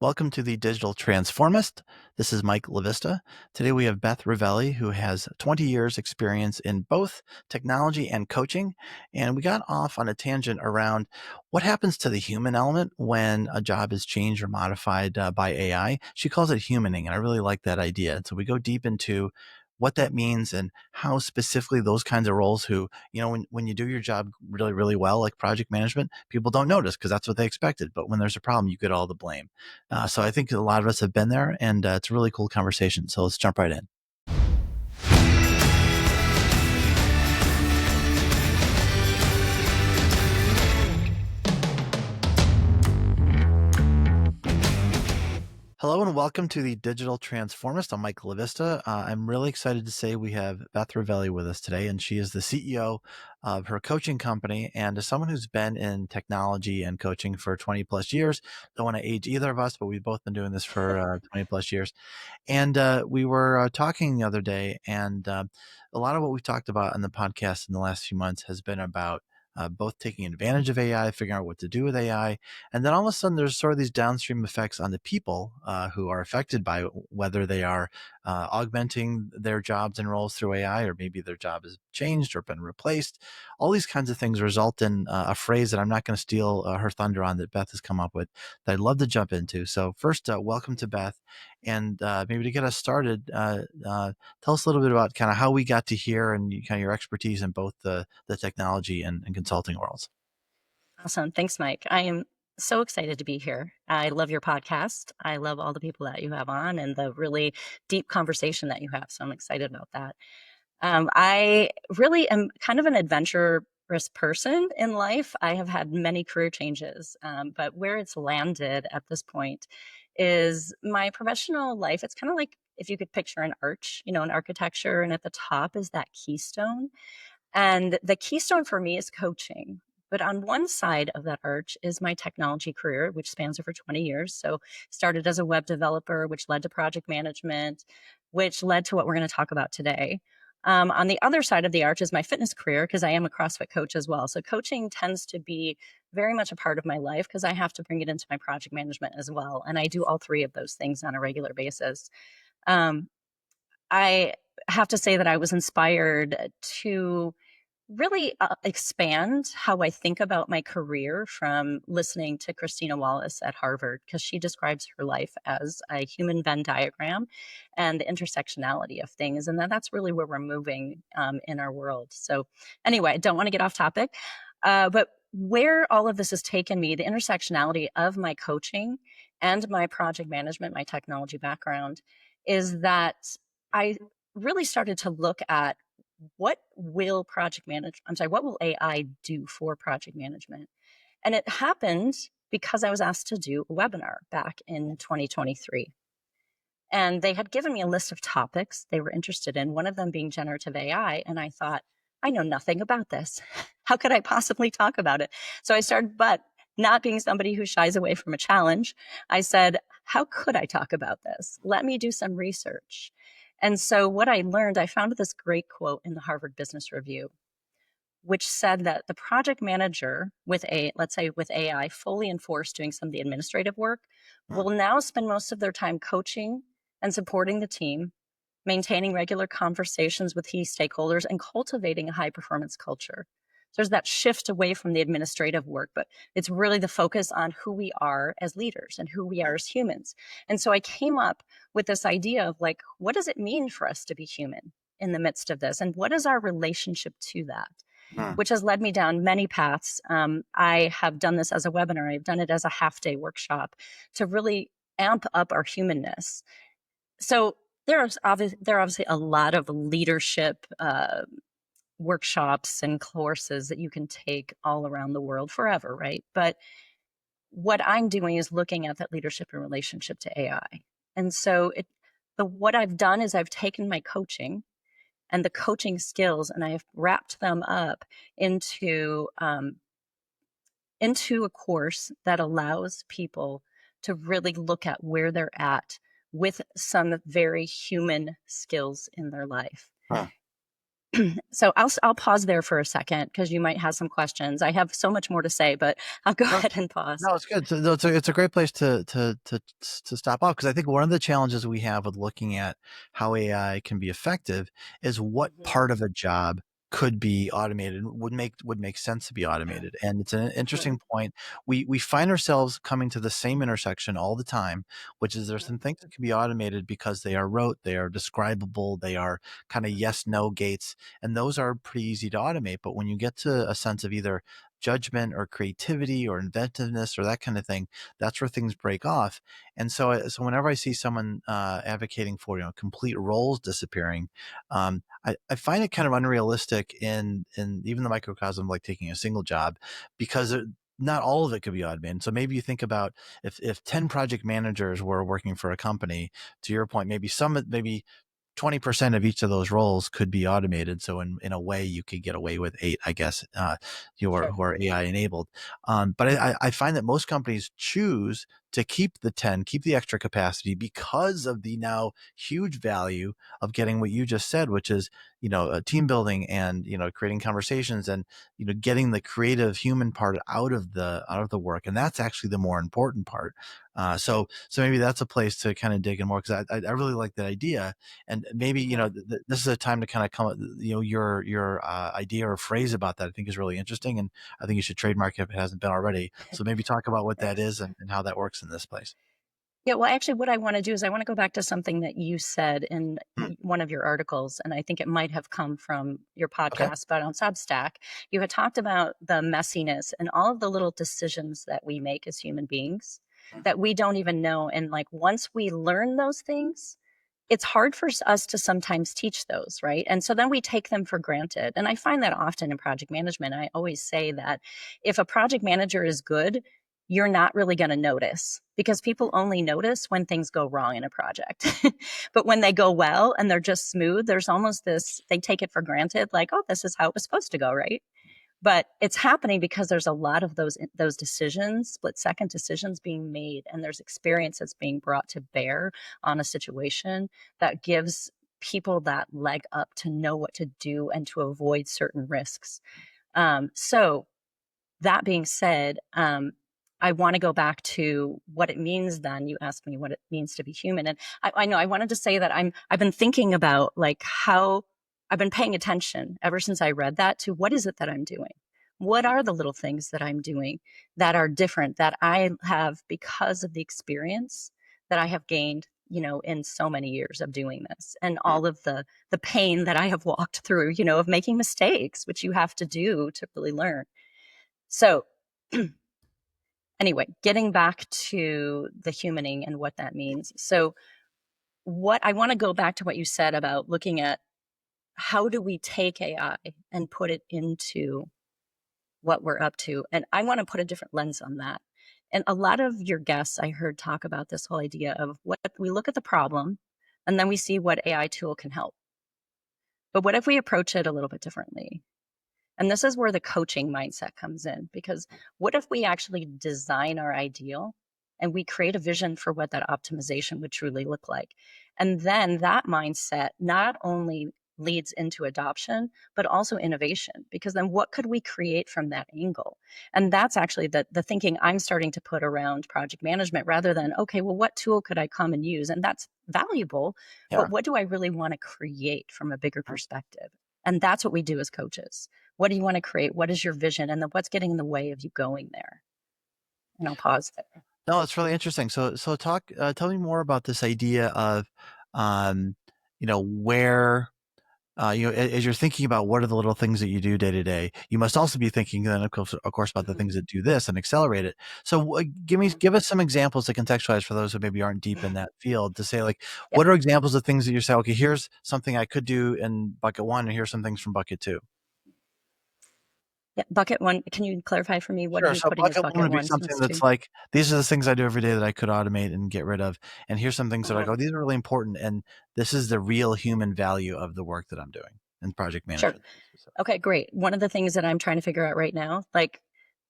Welcome to the Digital Transformist. This is Mike LaVista. Today we have Beth Rivelli, who has 20 years experience in both technology and coaching. And we got off on a tangent around what happens to the human element when a job is changed or modified by AI. She calls it humaning, and I really like that idea. And so we go deep into what that means and how specifically those kinds of roles when you do your job really, really well, like project management, people don't notice because that's what they expected. But when there's a problem, you get all the blame. So I think a lot of us have been there, and it's a really cool conversation. So let's jump right in. Hello and welcome to the Digital Transformist. I'm Mike LaVista. I'm really excited to say we have Beth Rivelli with us today, and she is the CEO of her coaching company. And as someone who's been in technology and coaching for 20 plus years, don't want to age either of us, but we've both been doing this for 20 plus years. And we were talking the other day, and a lot of what we've talked about on the podcast in the last few months has been about both taking advantage of AI, figuring out what to do with AI, and then all of a sudden there's sort of these downstream effects on the people who are affected by whether they are augmenting their jobs and roles through AI, or maybe their job has changed or been replaced. All these kinds of things result in a phrase that I'm not going to steal her thunder on, that Beth has come up with, that I'd love to jump into. So first, welcome to Beth. And maybe to get us started, tell us a little bit about kind of how we got to here and kind of your expertise in both the technology and consulting worlds. Awesome. Thanks, Mike. I am so excited to be here. I love your podcast. I love all the people that you have on and the really deep conversation that you have. So I'm excited about that. I really am kind of an adventurous person in life. I have had many career changes, but where it's landed at this point is my professional life. It's kind of like if you could picture an arch, an architecture, and at the top is that keystone. And the keystone for me is coaching. But on one side of that arch is my technology career, which spans over 20 years. So started as a web developer, which led to project management, which led to what we're going to talk about today. On the other side of the arch is my fitness career, because I am a CrossFit coach as well. So coaching tends to be very much a part of my life because I have to bring it into my project management as well. And I do all three of those things on a regular basis. Um, I have to say that I was inspired to really expand how I think about my career from listening to Christina Wallace at Harvard, because she describes her life as a human Venn diagram and the intersectionality of things. And that's really where we're moving in our world. So anyway, I don't want to get off topic, but where all of this has taken me, the intersectionality of my coaching and my project management, my technology background, is that I really started to look at what will AI do for project management? And it happened because I was asked to do a webinar back in 2023. And they had given me a list of topics they were interested in, one of them being generative AI. And I thought, I know nothing about this. How could I possibly talk about it? So I started, but not being somebody who shies away from a challenge, I said, how could I talk about this? Let me do some research. And so what I learned, I found this great quote in the Harvard Business Review, which said that the project manager let's say with AI fully enforced doing some of the administrative work, will now spend most of their time coaching and supporting the team, maintaining regular conversations with key stakeholders, and cultivating a high performance culture. So there's that shift away from the administrative work, but it's really the focus on who we are as leaders and who we are as humans. And so I came up with this idea of what does it mean for us to be human in the midst of this? And what is our relationship to that? Which has led me down many paths. I have done this as a webinar. I've done it as a half-day workshop to really amp up our humanness. So there are obviously a lot of leadership workshops and courses that you can take all around the world forever, right? But what I'm doing is looking at that leadership in relationship to AI. And so what I've done is I've taken my coaching and the coaching skills, and I've wrapped them up into a course that allows people to really look at where they're at with some very human skills in their life. So I'll pause there for a second because you might have some questions. I have so much more to say, but I'll go No, ahead and pause. no, it's good. So, no, it's a great place to stop off, because I think one of the challenges we have with looking at how AI can be effective is what Mhm. part of a job could be automated, would make sense to be automated. And it's an Mhm. interesting point. We find ourselves coming to the same intersection all the time, which is there's Mhm. some things that can be automated because they are rote, they are describable, they are kind of yes no gates, and those are pretty easy to automate. But when you get to a sense of either judgment or creativity or inventiveness or that kind of thing, that's where things break off. And so whenever I see someone advocating for complete roles disappearing, I find it kind of unrealistic in even the microcosm of like taking a single job, because not all of it could be automated. So maybe you think about if 10 project managers were working for a company, to your point, maybe 20% of each of those roles could be automated. So in a way, you could get away with eight, I guess, Sure. who are AI enabled. But I find that most companies choose to keep the 10, keep the extra capacity, because of the now huge value of getting what you just said, which is, team building and, creating conversations and, getting the creative human part out of the work. And that's actually the more important part. So maybe that's a place to kind of dig in more, because I really like that idea. And maybe, Mhm. this is a time to kind of come up, your idea or phrase about that, I think is really interesting. And I think you should trademark it if it hasn't been already. So maybe talk about what that Thanks. is, and how that works in this place. Yeah, well, actually, what I want to do is I want to go back to something that you said in Mm, one of your articles, and I think it might have come from your okay. podcast, but on Substack, you had talked about the messiness and all of the little decisions that we make as human beings that we don't even know. And like once we learn those things, it's hard for us to sometimes teach those, right? And so then we take them for granted. And I find that often in project management. I always say that if a project manager is good, you're not really going to notice because people only notice when things go wrong in a project. But when they go well and they're just smooth, there's almost this, they take it for granted, like, oh, this is how it was supposed to go, right? But it's happening because there's a lot of those decisions, split second decisions being made, and there's experience that's being brought to bear on a situation that gives people that leg up to know what to do and to avoid certain risks. So that being said, I want to go back to what it means. Then you asked me what it means to be human, and I know I wanted to say that I've been thinking about like how I've been paying attention ever since I read that to what is it that I'm doing. What are the little things that I'm doing that are different that I have because of the experience that I have gained, in so many years of doing this and Mm, all of the pain that I have walked through, of making mistakes, which you have to do to really learn. So, anyway, getting back to the humaning and what that means. So, what I want to go back to what you said about looking at how do we take AI and put it into what we're up to. And I want to put a different lens on that. And a lot of your guests I heard talk about this whole idea of what we look at the problem and then we see what AI tool can help. But what if we approach it a little bit differently? And this is where the coaching mindset comes in because what if we actually design our ideal and we create a vision for what that optimization would truly look like? And then that mindset not only leads into adoption, but also innovation, because then what could we create from that angle? And that's actually the thinking I'm starting to put around project management rather than, okay, well, what tool could I come and use? And that's valuable, but yeah. what do I really want to create from a bigger perspective? And that's what we do as coaches. What do you want to create? What is your vision? And then what's getting in the way of you going there? And I'll pause there. No, it's really interesting. Tell me more about this idea of, um, where, as you're thinking about what are the little things that you do day to day, you must also be thinking then, of course, about the Mhm. things that do this and accelerate it. So, Mhm. give us some examples to contextualize for those who maybe aren't deep in that field, to say like, Yep. what are examples of things that you say, okay, here's something I could do in bucket one, and here's some things from bucket two. Yeah. Bucket one. Can you clarify for me? What are Sure. you So putting as bucket one bucket would be one something since that's two? like, these are the things I do every day that I could automate and get rid of. And here's some things that I Mhm. go, these are really important. And this is the real human value of the work that I'm doing in project Sure. management, to be specific. Okay, great. One of the things that I'm trying to figure out right now, like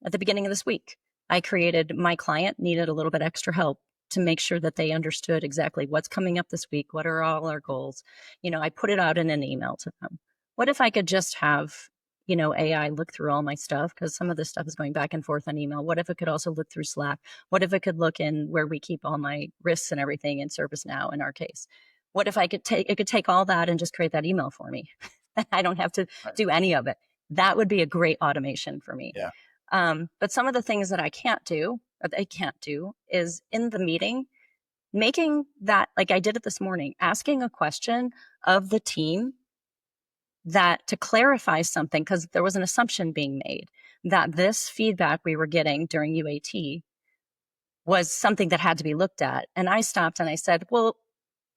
at the beginning of this week, I created my client needed a little bit extra help to make sure that they understood exactly what's coming up this week, what are all our goals. I put it out in an email to them. what if I could just have, AI look through all my stuff? Because some of this stuff is going back and forth on email. What if it could also look through Slack? What if it could look in where we keep all my risks and everything in ServiceNow in our case? What if it could take all that and just create that email for me? I don't have to Right. do any of it. That would be a great automation for me. Yeah. But some of the things that I can't do, or they can't do, is in the meeting, making that, like I did it this morning, asking a question of the team that to clarify something, because there was an assumption being made that this feedback we were getting during UAT was something that had to be looked at. And I stopped and I said, well,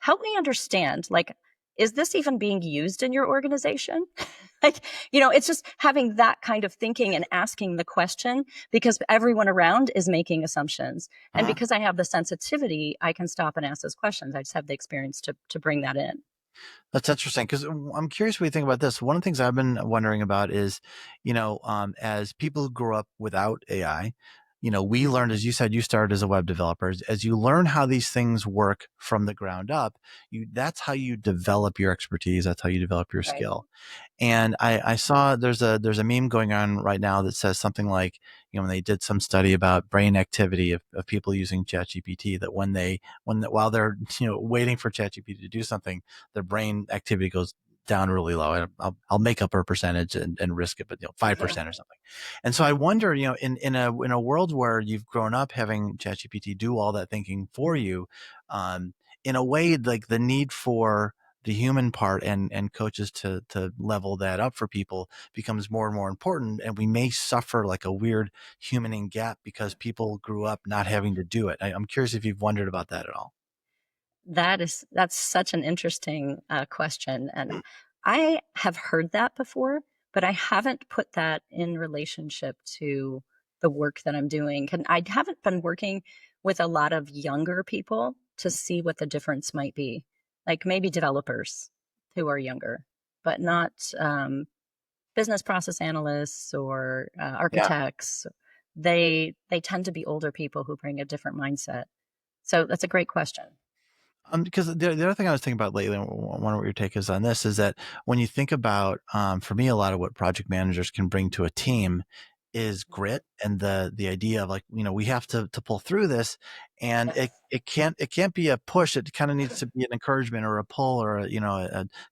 help me understand, like, is this even being used in your organization? Like, it's just having that kind of thinking and asking the question, because everyone around is making assumptions. And Uh-huh. because I have the sensitivity, I can stop and ask those questions. I just have the experience to bring that in. That's interesting because I'm curious what you think about this. One of the things I've been wondering about is, as people who grew up without AI, we Mhm. learned, as you said, you started as a web developer. As you learn how these things work from the ground up, that's how you develop your expertise. That's how you develop your Right. skill. And I saw there's a meme going on right now that says something like, when they did some study about brain activity of people using ChatGPT, that while they're waiting for ChatGPT to do something, their brain activity goes down really low. I'll make up a percentage and risk it, but 5% or something. And so I wonder, in a world where you've grown up having ChatGPT do all that thinking for you, um, in a way, like the need for the human part and coaches to level that up for people becomes more and more important, and we may suffer like a weird humaning gap because people grew up not having to do it. I'm curious if you've wondered about that at all. That's such an interesting question, and I have heard that before, but I haven't put that in relationship to the work that I'm doing. And I haven't been working with a lot of younger people to see what the difference might be, like maybe developers who are younger, but not business process analysts or Yeah. architects. They tend to be older people who bring a different mindset. So that's a great question. Because the other thing I was thinking about lately, and wonder what your take is on this, is that when you think about, for me, a lot of what project managers can bring to a team is grit and the idea of, like, we have to pull through this, and Yes. it can't be a push. It kind of needs to be an encouragement or a pull or a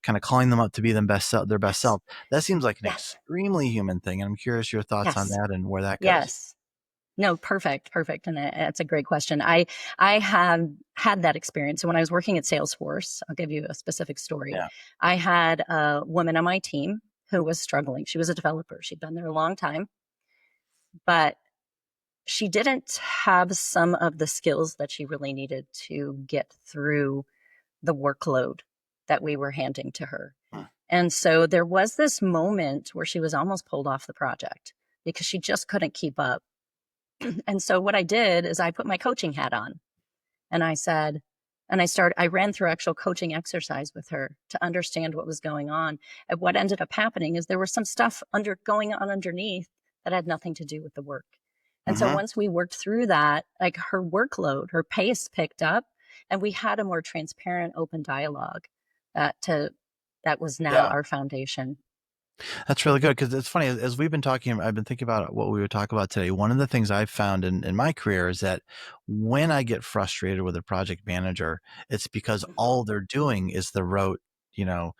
kind of calling them up to be their best Yes. self. That seems like an Yes. extremely human thing, and I'm curious your thoughts on Yes. that and where that goes. Yes. No, perfect, perfect, and that's a great question. I have had that experience. So when I was working at Salesforce, I'll give you a specific story. Yeah. I had a woman on my team who was struggling. She was a developer. She'd been there a long time, but she didn't have some of the skills that she really needed to get through the workload that we were handing to her. Hmm. And so there was this moment where she was almost pulled off the project because she just couldn't keep up. And so what I did is I put my coaching hat on and I said, I ran through actual coaching exercise with her to understand what was going on. And what ended up happening is there was some stuff going on underneath that had nothing to do with the work. And so Mm-hmm. once we worked through that, like her workload, her pace picked up, and we had a more transparent, open dialogue that was now Yeah. our foundation. That's really good because it's funny as we've been talking. I've been thinking about what we would talk about today. One of the things I've found in my career is that when I get frustrated with a project manager, it's because Mhm. all they're doing is the rote, you know,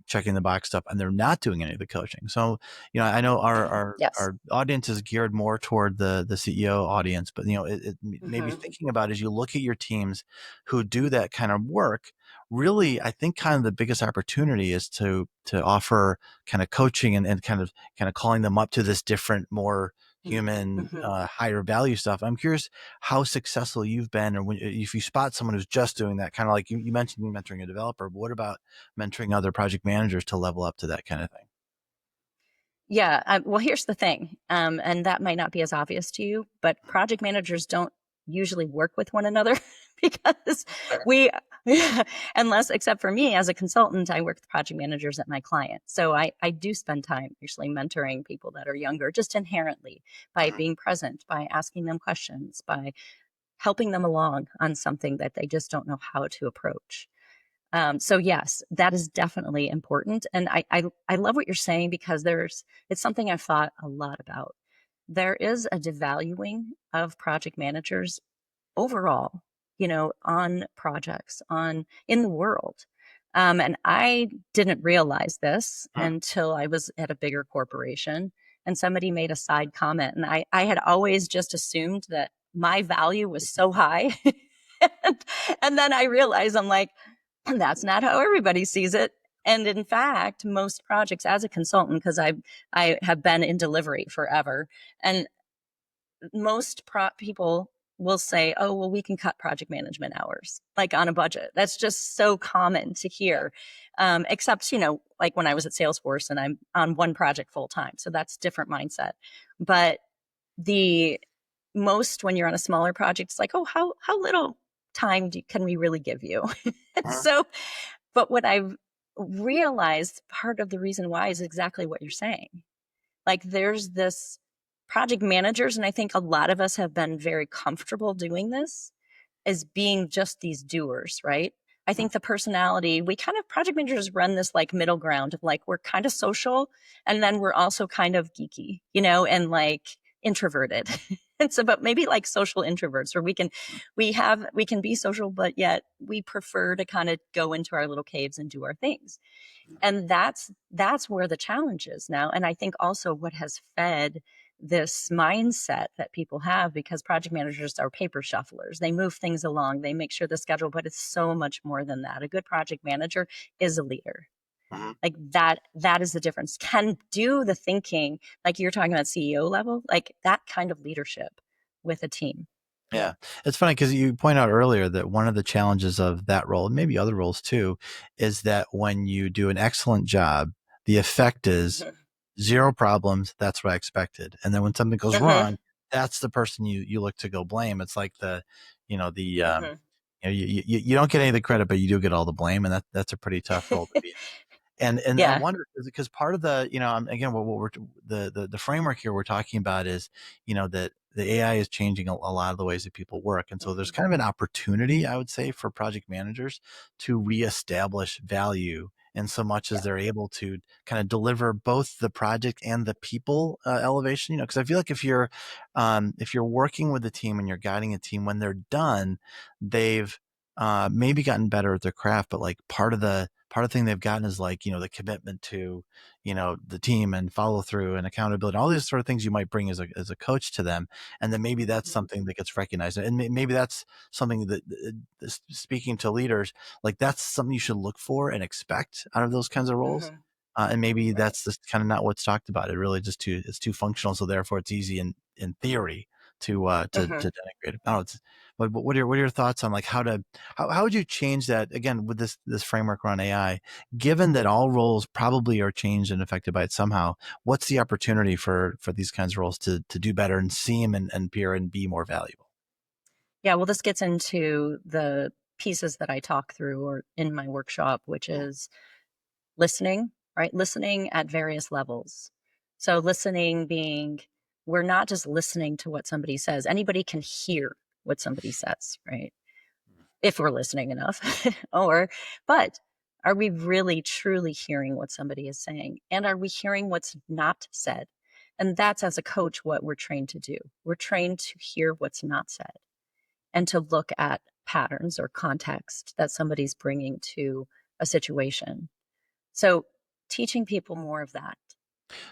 checking the box stuff, and they're not doing any of the coaching. So, I know our our Yes. our audience is geared more toward the CEO audience, but it maybe Hmm. thinking about as you look at your teams who do that kind of work. Really, I think kind of the biggest opportunity is to offer kind of coaching and kind of calling them up to this different, more human, Hmm. higher value stuff. I'm curious how successful you've been, or if you spot someone who's just doing that, kind of like you mentioned mentoring a developer. But what about mentoring other project managers to level up to that kind of thing? Yeah. Well, here's the thing, and that might not be as obvious to you, but project managers don't usually work with one another because Fair. we, unless, except for me as a consultant, I work with project managers at my client. So I do spend time actually mentoring people that are younger, just inherently by Mhm. being present, by asking them questions, by helping them along on something that they just don't know how to approach. So yes, that is definitely important. And I love what you're saying because it's something I've thought a lot about. There is a devaluing of project managers overall, on projects, in the world. And I didn't realize this Mhm. until I was at a bigger corporation and somebody made a side comment. And I had always just assumed that my value was so high. and, and then I realized I'm like, that's not how everybody sees it. And in fact, most projects as a consultant, because I have been in delivery forever, and most people will say, oh, well, we can cut project management hours, like on a budget. That's just so common to hear. Except, like when I was at Salesforce and I'm on one project full time. So that's different mindset. But the most when you're on a smaller project, it's like, oh, how little time can we really give you? Mhm. So, but what I've realized part of the reason why is exactly what you're saying. Like there's this project managers, and I think a lot of us have been very comfortable doing this as being just these doers, right? I think the personality, we kind of project managers run this like middle ground of like we're kind of social and then we're also kind of geeky, and like introverted. And so, but maybe like social introverts where we can be social, but yet we prefer to kind of go into our little caves and do our things. And that's where the challenge is now. And I think also what has fed this mindset that people have, because project managers are paper shufflers, they move things along, they make sure the schedule, but it's so much more than that. A good project manager is a leader. Mhm. Like that is the difference, can do the thinking, like you're talking about CEO level, like that kind of leadership with a team. Yeah. It's funny because you point out earlier that one of the challenges of that role, and maybe other roles too, is that when you do an excellent job, the effect is Mhm. zero problems. That's what I expected. And then when something goes Mhm. wrong, that's the person you look to go blame. It's like Mhm. you don't get any of the credit, but you do get all the blame. And that's a pretty tough role to be in. And I Yeah. wonder because part of the again what we're the framework here we're talking about is that the AI is changing a lot of the ways that people work, and so there's Mhm. kind of an opportunity, I would say, for project managers to reestablish value in so much as Yeah. they're able to kind of deliver both the project and the people elevation. Because I feel like if you're working with a team and you're guiding a team, when they're done, they've maybe gotten better at their craft, but like part of the thing they've gotten is like, the commitment to, the team and follow through and accountability, all these sort of things you might bring as a coach to them. And then maybe that's Mhm. something that gets recognized. And maybe that's something that, speaking to leaders, like that's something you should look for and expect out of those kinds of roles. Mhm. And maybe Right. that's just kind of not what's talked about. It really it's too functional. So therefore it's easy in theory to Mhm. denigrate it. I don't know. But what are your thoughts on like how would you change that again with this framework around AI? Given that all roles probably are changed and affected by it somehow, what's the opportunity for these kinds of roles to do better and seem and appear and be more valuable? Yeah, well, this gets into the pieces that I talk through or in my workshop, which is listening, right? Listening at various levels. So, listening being, we're not just listening to what somebody says, anybody can hear what somebody says, right? If we're listening enough. But are we really truly hearing what somebody is saying? And are we hearing what's not said? And that's as a coach what we're trained to do. We're trained to hear what's not said and to look at patterns or context that somebody's bringing to a situation. So teaching people more of that.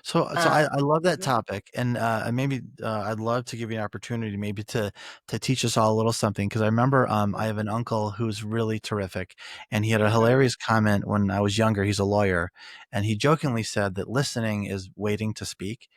So I Um, love that mhm, topic, and maybe I'd love to give you an opportunity maybe to teach us all a little something because I remember I mhm, have an uncle who's really terrific, and he had a mhm, hilarious comment when I was younger. He's a lawyer, and he jokingly said that listening is waiting to speak,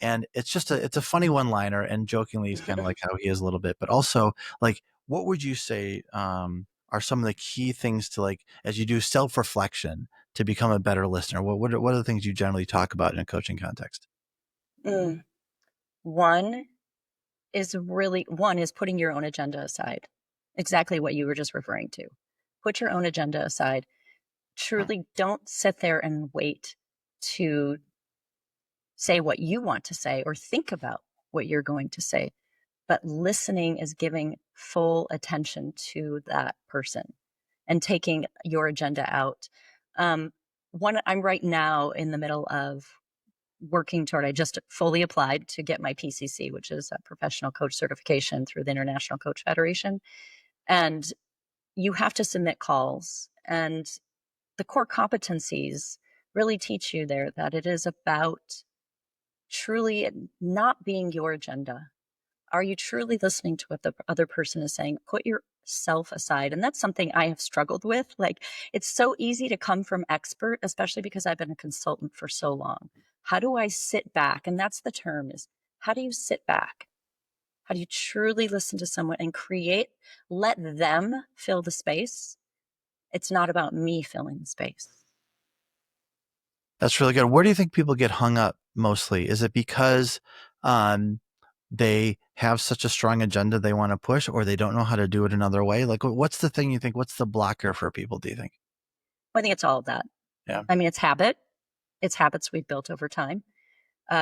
and it's a funny one liner, and jokingly he's kind of like how he is a little bit, but also like what would you say are some of the key things to like as you do self reflection to become a better listener? What are the things you generally talk about in a coaching context? mm. One one is putting your own agenda aside. Exactly what you were just referring to. Put your own agenda aside. Truly don't sit there and wait to say what you want to say or think about what you're going to say. But listening is giving full attention to that person and taking your agenda out. I'm right now in the middle of working toward, I just fully applied to get my PCC, which is a professional coach certification through the International Coach Federation. And you have to submit calls, and the core competencies really teach you there that it is about truly not being your agenda. Are you truly listening to what the other person is saying? Put yourself aside. And that's something I have struggled with. Like, it's so easy to come from expert, especially because I've been a consultant for so long. How do I sit back? And that's the term, is how do you sit back? How do you truly listen to someone and let them fill the space? It's not about me filling the space. That's really good. Where do you think people get hung up mostly? Is it because um, they have such a strong agenda they want to push, or they don't know how to do it another way? Like, what's the thing you think? What's the blocker for people, do you think? I think it's all of that. Yeah. I mean, it's habit. It's habits we've built over time,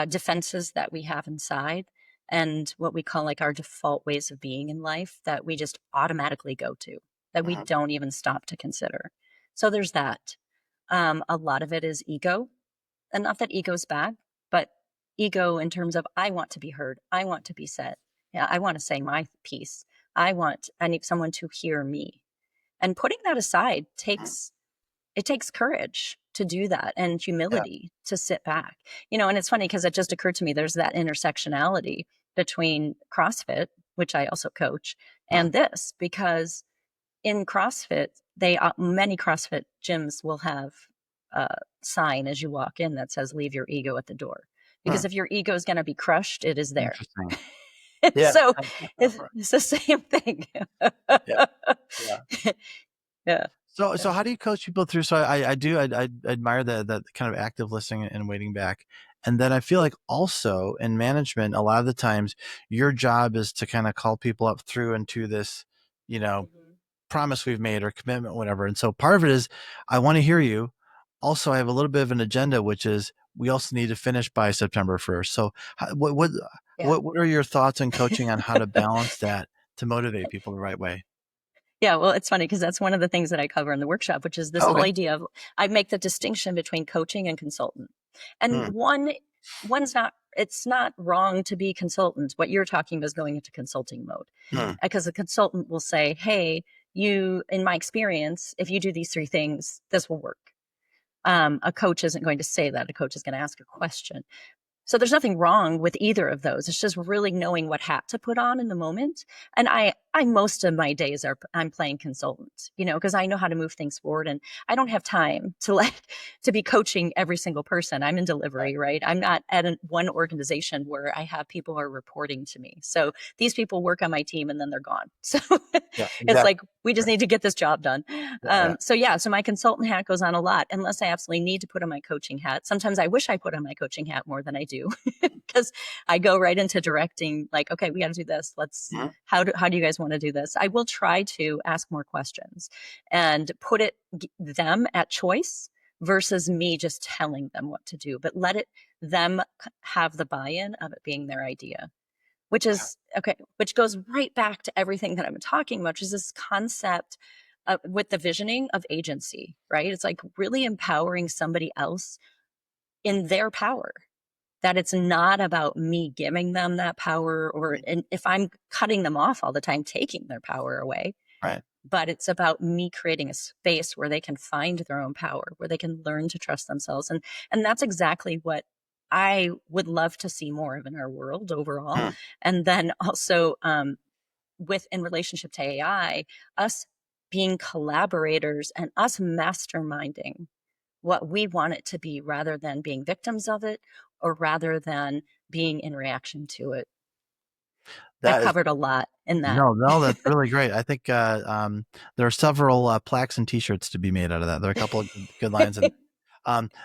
defenses that we have inside, and what we call like our default ways of being in life that we just automatically go to, that we Mhm. don't even stop to consider. So there's that. A lot of it is ego, and not that ego's bad, but ego in terms of I want to be heard, I want to be said, yeah, I want to say my piece, I need someone to hear me, and putting that aside takes courage to do that, and Yeah. humility to sit back. And it's funny because it just occurred to me there's that intersectionality between CrossFit, which I also coach, Mhm. and this, because in CrossFit, many CrossFit gyms will have a sign as you walk in that says "Leave your ego at the door," because Hmm. if your ego is going to be crushed, it is there. Interesting. Yeah. So it's, Right. it's the same thing. Yeah. Yeah. Yeah. So how do you coach people through? So I admire that kind of active listening and waiting back. And then I feel like also in management, a lot of the times your job is to kind of call people up through into this, you know, Mhm. promise we've made or commitment, whatever. And so part of it is I want to hear you. Also, I have a little bit of an agenda, which is we also need to finish by September 1st. So Yeah. what are your thoughts on coaching on how to balance that to motivate people the right way? Yeah, well, it's funny because that's one of the things that I cover in the workshop, which is this Oh, whole okay. idea of I make the distinction between coaching and consultant. And Hmm. one's not it's not wrong to be consultant. What you're talking about is going into consulting mode. Hmm. Because a consultant will say, "Hey, in my experience, if you do these three things, this will work." A coach isn't going to say that. A coach is going to ask a question. So there's nothing wrong with either of those. It's just really knowing what hat to put on in the moment. And I most of my days I'm playing consultant, because I know how to move things forward, and I don't have time to be coaching every single person. I'm in Right. delivery, right? I'm not at one organization where I have people who are reporting to me. So these people work on my team and then they're gone. So Yeah, it's exactly. like, we just Right. need to get this job done. Yeah, yeah. So my consultant hat goes on a lot, unless I absolutely need to put on my coaching hat. Sometimes I wish I put on my coaching hat more than I do, because I go right into directing, like, okay, we got to do this. Mhm. How do you guys want to do this? I will try to ask more questions and put them at choice versus me just telling them what to do, but them have the buy-in of it being their idea, which Okay. is okay, which goes right back to everything that I've been talking about, which is this concept with the visioning of agency, right? It's like really empowering somebody else in their power, that it's not about me giving them that power, or and if I'm cutting them off all the time, taking their power away, Right. but it's about me creating a space where they can find their own power, where they can learn to trust themselves. And that's exactly what I would love to see more of in our world overall. Mm. And then also, in relationship to AI, us being collaborators and us masterminding what we want it to be, rather than being victims of it, or rather than being in reaction to it. I've That is covered a lot in that. no, that's really great. I think there are several plaques and T-shirts to be made out of that. There are a couple of good lines in.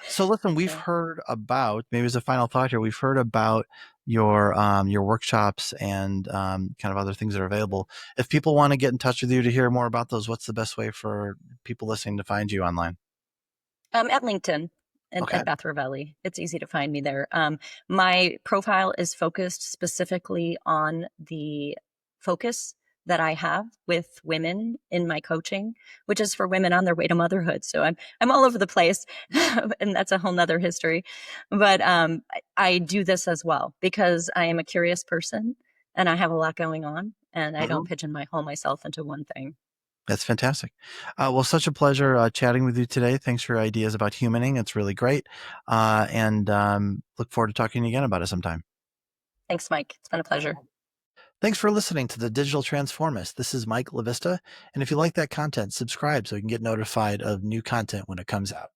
So listen, we've Yeah. heard about, maybe as a final thought here, we've heard about your workshops and kind of other things that are Mhm. available. If people want to get in touch with you to hear more about those, what's the best way for people listening to find you online? At LinkedIn and Okay. at Beth Rivelli. It's easy to find me there. My profile is focused specifically on the focus that I have with women in my coaching, which is for women on their way to motherhood. So I'm all over the place, and that's a whole nother history. But I do this as well because I am a curious person and I have a lot going on, and I don't Mhm. pigeonhole myself into one thing. That's fantastic. Well, such a pleasure chatting with you today. Thanks for your ideas about humaning. It's really great. And look forward to talking to you again about it sometime. Thanks, Mike. It's been a pleasure. Thanks for listening to the Digital Transformist. This is Mike LaVista. And if you like that content, subscribe so you can get notified of new content when it comes out.